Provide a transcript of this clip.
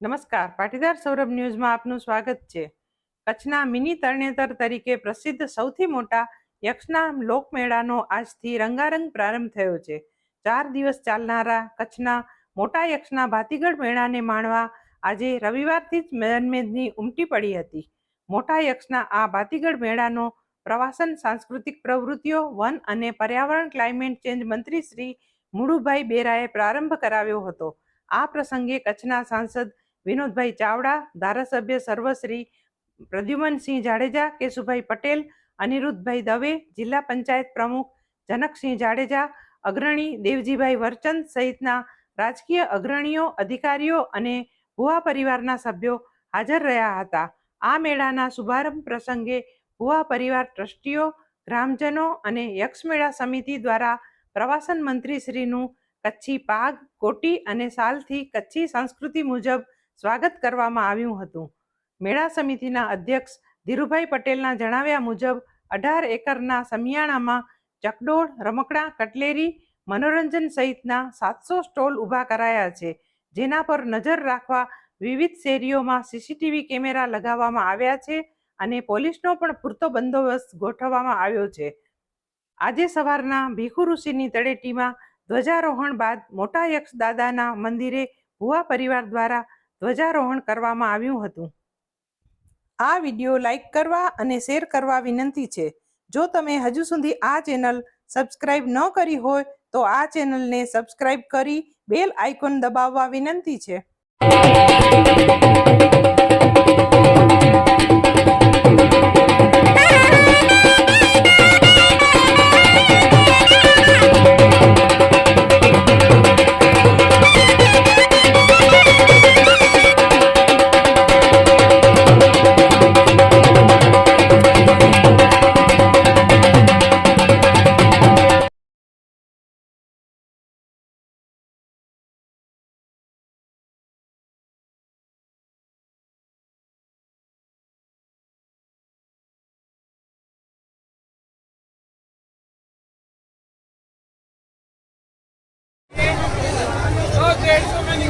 નમસ્કાર, પાટીદાર સૌરભ ન્યૂઝમાં આપનું સ્વાગત છે. કચ્છના મિની તરણેતર તરીકે પ્રસિદ્ધ સૌથી મોટા યક્ષના લોકમેળાનો આજથી રંગારંગ પ્રારંભ થયો છે. 4 દિવસ ચાલનારા કચ્છના મોટા યક્ષના ભાતીગળ મેળાને માણવા આજે રવિવારથી જ જનમેદની ઉમટી પડી હતી. મોટા યક્ષના આ ભાતીગળ મેળાનો પ્રવાસન, સાંસ્કૃતિક પ્રવૃત્તિઓ, વન અને પર્યાવરણ ક્લાઇમેટ ચેન્જ મંત્રી શ્રી મુળુભાઈ બેરાએ પ્રારંભ કરાવ્યો હતો. આ પ્રસંગે કચ્છના સાંસદ વિનોદભાઈ ચાવડા, ધારાસભ્ય સર્વશ્રી પ્રદ્યુમનસિંહ જાડેજા, કેશુભાઈ પટેલ, અનિરુદ્ધભાઈ દવે, જિલ્લા પંચાયત પ્રમુખ જનકસિંહ જાડેજા, અગ્રણી દેવજીભાઈ વરચંદ સહિતના રાજકીય અગ્રણીઓ, અધિકારીઓ અને ભુવા પરિવારના સભ્યો હાજર રહ્યા હતા. આ મેળાના શુભારંભ પ્રસંગે ભુવા પરિવાર ટ્રસ્ટીઓ, ગ્રામજનો અને યક્ષમેળા સમિતિ દ્વારા પ્રવાસન મંત્રી શ્રીનું કચ્છી પાગ, કોટી અને શાલથી કચ્છી સંસ્કૃતિ મુજબ સ્વાગત કરવામાં આવ્યું હતું. મેળા સમિતિના અધ્યક્ષ ધીરુભાઈ પટેલના જણાવ્યા મુજબ 18 એકરના સમિયાણામાં ચકડોળ, રમકડાં, કટલેરી, મનોરંજન સહિતના 700 સ્ટોલ ઊભા કરાયા છે, જેના પર નજર રાખવા વિવિધ શેરીઓમાં સીસીટીવી કેમેરા લગાવવામાં આવ્યા છે અને પોલીસનો પણ પૂરતો બંદોબસ્ત ગોઠવવામાં આવ્યો છે. આજે સવારના ભીખુ ઋષિની તળેટીમાં ધ્વજારોહણ બાદ મોટા યક્ષ દાદાના મંદિરે ભુવા પરિવાર દ્વારા ધ્વજારોહણ કરવામાં આવ્યું હતું. આ વિડીયો લાઈક કરવા અને શેર કરવા વિનંતી છે. જો તમે હજુ સુધી આ ચેનલ સબસ્ક્રાઇબ ન કરી હોય તો આ ચેનલને સબસ્ક્રાઇબ કરી બેલ આઇકોન દબાવવા વિનંતી છે. Okay, so many